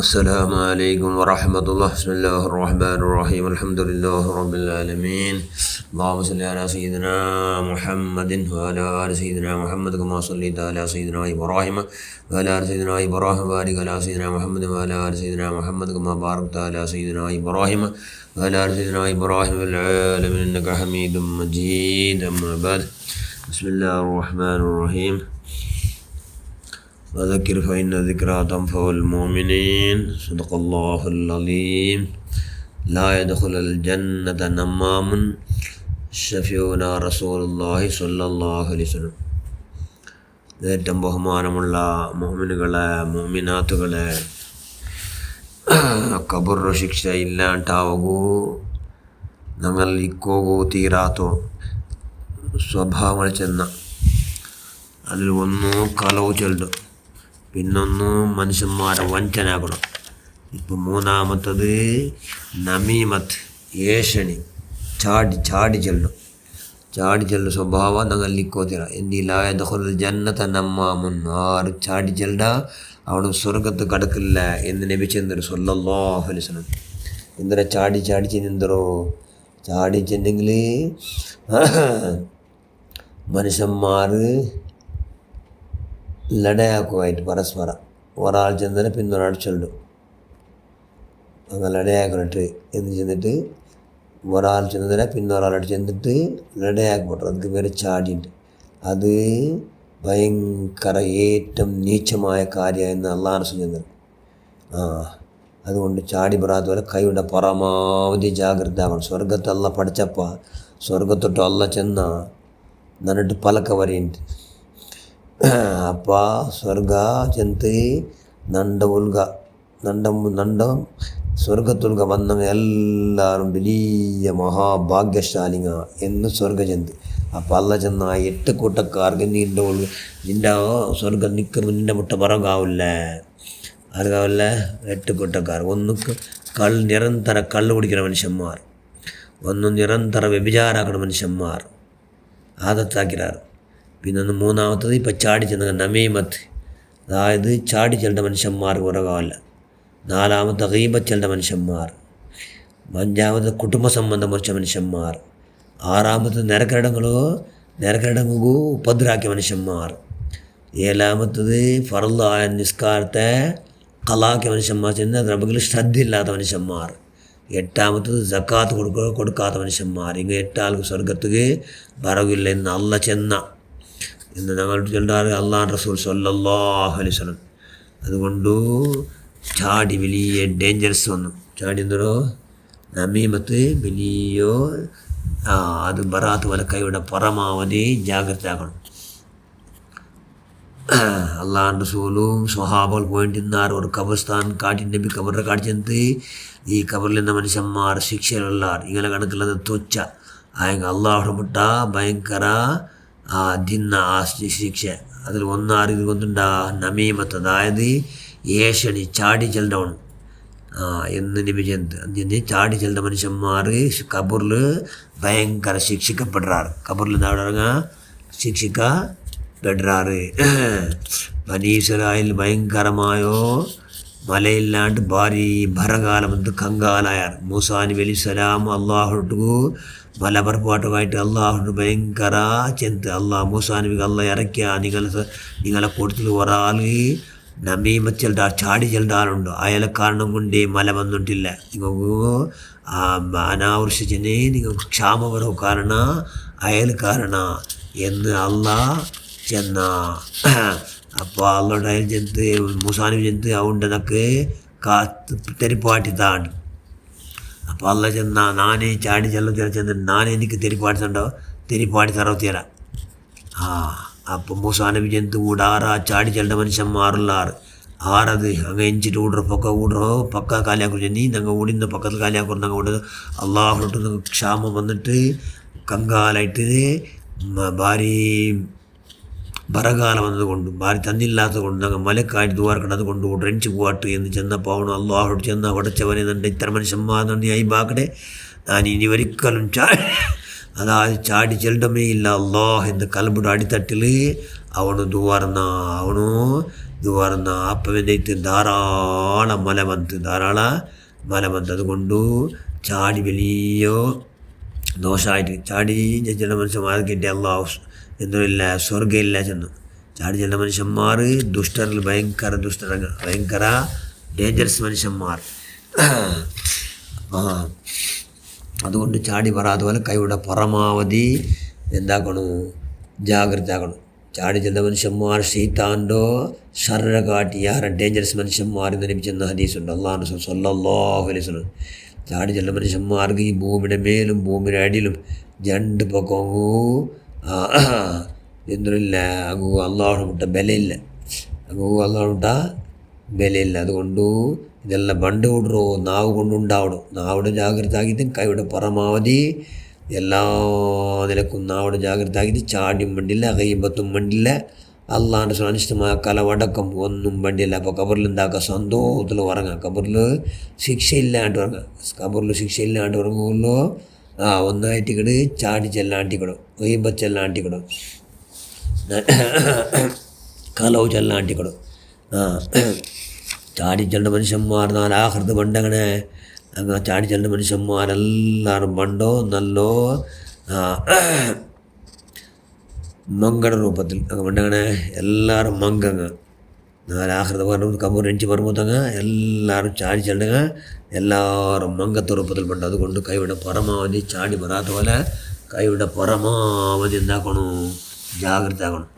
السلام عليكم ورحمة الله. بسم الله الرحمن الرحيم. الحمد لله رب العالمين. اللهم صل على سيدنا محمد وعلى آل سيدنا محمد كما صليت على سيدنا إبراهيم وعلى آل سيدنا إبراهيم وبارك على سيدنا محمد وعلى آل سيدنا محمد كما باركت على سيدنا إبراهيم وعلى آل سيدنا إبراهيم في العالمين إنك حميد مجيد. أما بعد، بسم الله الرحمن الرحيم. وذكر فإن ذكرى تنفع المؤمنين. صدق الله العظيم. لا يدخل الجنة نمام ഷഫീഉനാ റസൂലുള്ളാഹി സ്വല്ലല്ലാഹു അലൈഹി വസല്ലം. ഏറ്റവും ബഹുമാനമുള്ള മുഅ്മിനുകളെ മുഅ്മിനാത്തുകളെ, ഖബർ ശിക്ഷ ഇല്ലാണ്ടാവൂ ഞങ്ങൾ ഇക്കോകൂ തീരാത്തോ സ്വഭാവങ്ങൾ ചെന്ന അതിൽ ഒന്ന് കളവ് ചെല്ലും, പിന്നൊന്ന് മനുഷ്യന്മാരെ വഞ്ചനാക്കണം. ഇപ്പം മൂന്നാമത്തത് നമീമത്ത്, ഏഷണി, ചാടി ചെല്ലും സ്വഭാവം ഞങ്ങൾ ലിക്കോത്തിര. എന്തിലായ ദഖുലുൽ ജന്നത നമ്മാമുൻ. ആറ് ചാടി ചെല്ലട അവന് സ്വർഗത്ത് കടക്കില്ല എന്ന് നബി ചെന്നൊരു സ്വല്ലല്ലാഹു അലൈഹി വസല്ലം. എന്തിനാ ചാടി ചെന്നെന്തരോ ചാടി ചെന്നെങ്കിൽ മനുഷ്യന്മാർ ലടയാക്കുമായിട്ട് പരസ്പരം ഒരാൾ ചെന്നിട്ട് പിന്നൊരാൾ ചൊല്ലും. അങ്ങനെ ലടയാക്കണിട്ട് എന്ന് ചെന്നിട്ട് ഒരാൾ ചെന്നതിനെ പിന്നൊരാളായിട്ട് ചെന്നിട്ട് ലടയാക്കപ്പെട്ടു. അതിന് പേര് ചാടിയുണ്ട്. അത് ഭയങ്കര ഏറ്റവും നീച്ചമായ കാര്യമെന്ന് അള്ളാഹു ചെന്നത്. അതുകൊണ്ട് ചാടി പെടാത്ത പോലെ കൈയുടെ പരമാവധി ജാഗ്രത ആകണം. സ്വർഗത്തെ അല്ല പഠിച്ചപ്പോൾ സ്വർഗത്തൊട്ട് അല്ല ചെന്ന നന്നിട്ട് പലക്ക വരെയുണ്ട്. ಅಪ್ಪ ಸ್ವರ್ಗ ಚೆಂತ ನಂಡ ಸ್ವರ್ಗತುಲ್ಗ ಬಂದವ ಎಲ್ಲರೂ വലിയ മഹാഭാഗ്യശാലിങ്ങ എന്ന് സ്വർഗ ചെന്ത്. അപ്പം അല്ല ചെന്ന 8 കൂട്ടക്കാർക്ക് നിൻ്റെ സ്വർഗം നിൽക്കുമ്പോൾ നിൻ്റെ മുട്ട പറകാവില്ല. ആർക്കാവില്ല? 8 കൂട്ടക്കാർ. ഒന്ന് നിരന്തര കള്ള് കുടിക്കുന്ന മനുഷ്യന്മാർ, ഒന്ന് നിരന്തര വ്യഭിചാരാക്കുന്ന മനുഷ്യന്മാർ ആദത്താക്കിറാറ്. പിന്നെ ഒന്ന് മൂന്നാമത്തത് ഇപ്പം ചാടി ചെന്ന നമീമത്ത്, അതായത് ചാടി ചെല്ലുന്ന മനുഷ്യന്മാർ ഉറകാവല്ല. നാലാമത്തെ ഗീബത്ത് ചെല്ലുന്ന മനുഷ്യന്മാർ. അഞ്ചാമത് കുടുംബ സംബന്ധം മുറിച്ച മനുഷ്യന്മാർ. ആറാമത് നിരക്കടങ്ങു ഉപദ്രാക്കിയ മനുഷ്യന്മാർ. ഏഴാമത്തത് ഫർളായ നിസ്കാരത്തെ ഖലാക്കിയ മനുഷ്യന്മാർ, ചെന്ന് റബ്ബിൽ ശ്രദ്ധയില്ലാത്ത മനുഷ്യന്മാർ. എട്ടാമത്തത് സക്കാത്ത് കൊടുക്കാത്ത മനുഷ്യന്മാർ. ഇങ്ങനെ 8 ആൾക്ക് സ്വർഗത്തുക്ക് വറവില്ല എന്ന് അല്ല ചെന്ന എന്ന് ഞങ്ങൾ ചൊല്ലാറ് അള്ളാഹു റസൂൽ സ്വല്ലല്ലാഹു അലൈഹി വസല്ലം. അതുകൊണ്ട് ചാടി വലിയ ഡേഞ്ചറസ് വന്നു. ചാടി എന്തോ നമീമത്ത് വലിയ അത് ബറാത്ത് പോലെ കൈയുടെ പരമാവധി ജാഗ്രത ആക്കണം. അള്ളാഹു റസൂലും സ്വഹാബകൾ പോയിട്ട് ഇന്നാറ് ഒരു ഖബർസ്ഥാൻ കാട്ടി നബി ഖബറിനെ കാണിച്ചെന്ത് ഈ ഖബറിൽ നിന്ന മനുഷ്യന്മാർ ശിക്ഷയിലുള്ള ഇങ്ങനെ കണക്കുള്ളത് തൊച്ച ആയെങ്കിൽ അള്ളാഹു മുട്ട ഭയങ്കര ദിന്ന ശിക്ഷ. അതിൽ ഒന്നാറ് കൊണ്ടുണ്ടാ നമീമത്ത്, അതായത് ഏഷണി, ചാടി ചെല്ലണം എന്ന് നബി ചെന്ത്. അതിന് ചാടി ചെല്ലുന്ന മനുഷ്യന്മാർ ഖബറിൽ ഭയങ്കര ശിക്ഷിക്കപ്പെടുறாറ്. ഖബറിൽ എന്താ ശിക്ഷിക്കപ്പെടുறாറ്. ബനീസ്വരായിൽ ഭയങ്കരമായോ മലയില്ലാണ്ട് ഭാരി ഭരകാലം കങ്കാലായാർ. മൂസാ നബി അലൈഹിസ്സലാം അള്ളാഹുട്ടു മലപുറപ്പാട്ടുമായിട്ട് അള്ളാഹു ഭയങ്കര ചെന്ത്. മൂസാ നബിക്ക് അള്ള ഇറക്കിയ നിങ്ങളെ കൂട്ടത്തിൽ ഒരാൾ നമീമത്ത് ചെല്ലുന്ന ചാടി ചെല്ലുന്ന ആളുണ്ട്. അയാളെ കാരണം കൊണ്ട് മല വന്നിട്ടില്ല. നിങ്ങൾക്ക് അനാവൃഷ്ടിച്ചെന്നെ നിങ്ങൾക്ക് ക്ഷാമപരവും കാരണം അയാൾ കാരണം എന്ന് ചെന്ന. അപ്പോൾ അള്ളോട് അയാൾ ചെന്ന് മൂസാ നബി ചെന്ന് അതുകൊണ്ട് എനിക്ക് തെരിപ്പാട്ടിത്താണ്. അപ്പോൾ അല്ല ചെന്ന നാനേ ചാടി ചെന്ന് നാനേ എനിക്ക് തെരിപ്പാട്ടി തറവത്തിയരാം. അപ്പം മൂസാ നബി ചെന്ന് കൂടാറ് ചാടി ചെല്ലുന്ന മനുഷ്യന്മാറുള്ളാറ് ആറത് അങ്ങ് എഞ്ചിട്ട് കൂടറോ പക്ക കാലിയാക്കും ചെന്നി ഞങ്ങൾ ഓടിന്ന പക്കത്തിൽ കാലിയാക്കും ഞങ്ങൾ ഓടുന്നത് അള്ളാഹുട്ട് ക്ഷാമം വന്നിട്ട് കങ്കാലായിട്ട് ഭാരി ബറകാലം വന്നതുകൊണ്ട് ഭാരി തന്നില്ലാത്തത് കൊണ്ട് ഞങ്ങൾ മലക്കായിട്ട് ദുവാർക്കണത് കൊണ്ട് റെഞ്ച് പോവാട്ട് എന്ന് ചെന്നപ്പോൾ അവണ് അള്ളാഹുട്ട് ചെന്ന് അവിടച്ചവനെ നണ്ട് ഇത്ര മനുഷ്യന്മാർ നന്ദി ആയി ബാക്കടെ ഞാൻ ഇനി ഒരിക്കലും അതായത് ചാടി ചെല്ലമേ ഇല്ല അള്ളാഹ് എന്ന് കലമ്പുടെ അടിത്തട്ടിൽ അവನು ದುವಾರನ ಅವನು ഇത് പറഞ്ഞ അപ്പം എന്നേറ്റ് ധാരാളം മല വന്ന് അതുകൊണ്ട് ചാടി വലിയ ദോഷമായിട്ട് ചാടി ചില മനുഷ്യന്മാർ കിട്ടിയ അള്ളാഹു എന്തുമില്ല സ്വർഗ്ഗമില്ല ചെന്നു. ചാടി ചില മനുഷ്യന്മാർ ദുഷ്ടരിൽ ഭയങ്കര ഡേഞ്ചറസ് മനുഷ്യന്മാർ. അതുകൊണ്ട് ചാടി പറയാതെ പോലെ കൈയുടെ പരമാവധി എന്താക്കണം, ജാഗ്രത ആക്കണം. ചാടി ചെന്ന മനുഷ്യന്മാർ ശൈത്താൻ്റെ ശർര കാട്ടി ആരെ ഡേഞ്ചറസ് മനുഷ്യന്മാർ എന്ന് ലഭിച്ചെന്ന ഹദീസുണ്ട്. അല്ലാഹു സ്വല്ലല്ലാഹു അലൈഹി വസല്ലം ചാടി ചെന്ന മനുഷ്യന്മാർക്ക് ഈ ഭൂമിയുടെ മേലും ഭൂമിയുടെ അടിയിലും രണ്ട് പക്കവും എന്തില്ല അങ്ങ് അള്ളാഹു മുട്ട ബലയില്ല, ബലയില്ല. അതുകൊണ്ട് ഇതെല്ലാം പണ്ട് വിടറോ നാവ് കൊണ്ടുണ്ടാവണം. നാവിടെ ജാഗ്രത ആക്കിയിട്ട് കൈയുടെ പരമാവധി എല്ലാ നിലക്കും നാവിടെ ജാഗ്രത ആക്കിയിട്ട് ചാടിയും വേണ്ടില്ല, കയ്യമ്പത്തും വേണ്ടില്ല, അള്ളാഹിൻ്റെ അനിഷ്ടമായ കലവടക്കം ഒന്നും വേണ്ടിയില്ല. അപ്പോൾ കബറിൽ എന്താക്കുക, സന്തോഷത്തിൽ ഉറങ്ങാം. കബറിൽ ശിക്ഷയില്ലാണ്ട് ഉറങ്ങുമല്ലോ. ഒന്നായിട്ടിക്കട് ചാടി ചെല്ലാണ്ടിക്കടും, കയ്യമ്പത്ത് ചെല്ലാണ്ടിക്കടും, കലവ് ചെല്ലാണ്ടിക്കടും. ചാടി ചെല്ലുന്ന മനുഷ്യന്മാർ നാലാഹൃത് പണ്ടങ്ങനെ അങ്ങ് ചാടി ചെല്ലുന്ന മനുഷ്യന്മാരെല്ലാവരും പണ്ടോ നല്ലോ മങ്കട രൂപത്തിൽ അങ്ങ് പണ്ടങ്ങനെ എല്ലാവരും മങ്കങ്ങ് നാലാഹൃത് പറഞ്ഞു കബൂർ എണിച്ച് പറയുമ്പോഴത്തങ്ങ് എല്ലാവരും ചാടി ചെല്ലുക എല്ലാവരും മങ്കത്തെ രൂപത്തിൽ പണ്ട്. അതുകൊണ്ട് കൈയുടെ പരമാവധി ചാടി വരാത്ത പോലെ കൈയുടെ പരമാവധി എന്താക്കണം, ജാഗ്രത ആക്കണം.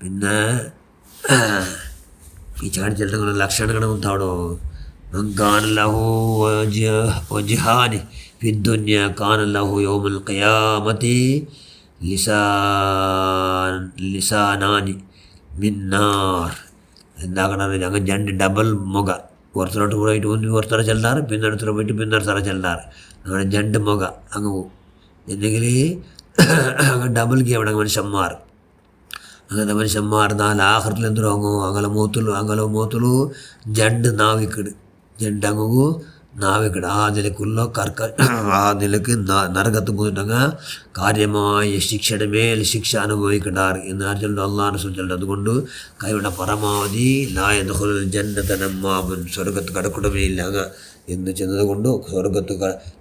പിന്നെ ഈ ചാടി ചെല്ലുന്ന ലക്ഷണങ്ങൾ എന്താണോ, കാനല്ലഹു വജ്ഹാനി ഫിദ്ദുനിയ കാനല്ലഹു യൗമൽ ഖിയാമത്തി ലിസാനാനി മിൻ നാർ. എന്താക്കണം, ഞങ്ങൾ രണ്ട് ഡബിൾ മുഖ, പുറത്തോട്ട് പോയിട്ട് ഒന്ന് പുറത്തോടെ ചെല്ലാറ്, പിന്നെ അടുത്തോടെ പോയിട്ട് പിന്നെ അടുത്തോടെ ചെല്ലാറ്, അങ്ങനെ രണ്ട് മുഖ അങ്ങ് പോകും. എന്നെങ്കിൽ ഡബിൾ ഗെയിം അവിടെ മനുഷ്യന്മാർ. അങ്ങനത്തെ മനുഷ്യന്മാർ നാലാഹൃത്തിൽ എന്ത് വാങ്ങുമോ അങ്ങനെ മൂത്തുള്ളൂ ജണ്ട് അങ്ങു നാവിക്കിട് ആ നിലക്കുള്ള ആ നിലക്ക് നരകത്ത് പോയിട്ടങ്ങ് കാര്യമായ ശിക്ഷയുടെ മേൽ ശിക്ഷ അനുഭവിക്കണ്ടാറ് എന്ന് ആർച്ചുണ്ട് അള്ളാഹ് സൂചിച്ചുണ്ട്. അതുകൊണ്ട് കൈയുടെ പരമാവധി ലായദഖുലുൽ ജന്നത നമ്മാമുൻ, സ്വർഗത്ത് കടക്കുടമേയില്ല അങ്ങ് എന്ന് ചെന്നത് കൊണ്ട് സ്വർഗത്ത്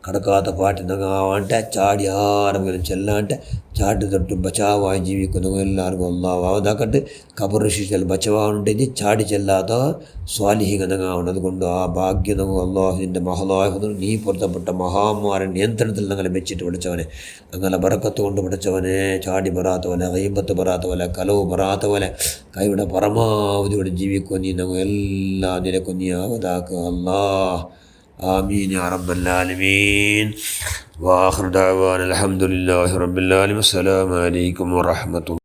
കടക്കാത്ത പാട്ടിനങ്ങാവാണ്ട് ചാടി ആരെങ്കിലും ചെല്ലാണ്ട് ചാട്ടി തൊട്ട് ബച്ചാവായി ജീവിക്കുന്ന എല്ലാവർക്കും അള്ളാഹു ആവതാക്കട്ട്. കബർ ശിക്ഷയിൽ ബച്ചവാവുണ്ടെങ്കിൽ ചാടി ചെല്ലാത്ത സ്വാലിഹികനങ്ങാവണം. അതുകൊണ്ട് ആ ഭാഗ്യം നമുക്ക് അള്ളാഹുവിൻ്റെ മഹലാഹു നീ പൊരുത്തപ്പെട്ട മഹാമാരൻ നിയന്ത്രണത്തിൽ ഞങ്ങളെ വെച്ചിട്ട് പഠിച്ചവനെ, അങ്ങനെ ബറക്കത്ത് കൊണ്ട് പഠിച്ചവനെ, ചാടി പെറാത്ത പോലെ, കയ്യമ്പത്ത് പെറാത്ത പോലെ, കലവ് പെറാത്ത പോലെ കൈയുടെ പരമാവധിയോടെ ജീവിക്കുക നീ ഞങ്ങൾ എല്ലാ നിലക്കും നീ ആവതാക്കുക അല്ലാഹ്. آمين يا رب العالمين. وآخر دعوانا الحمد لله رب العالمين. السلام عليكم ورحمة الله.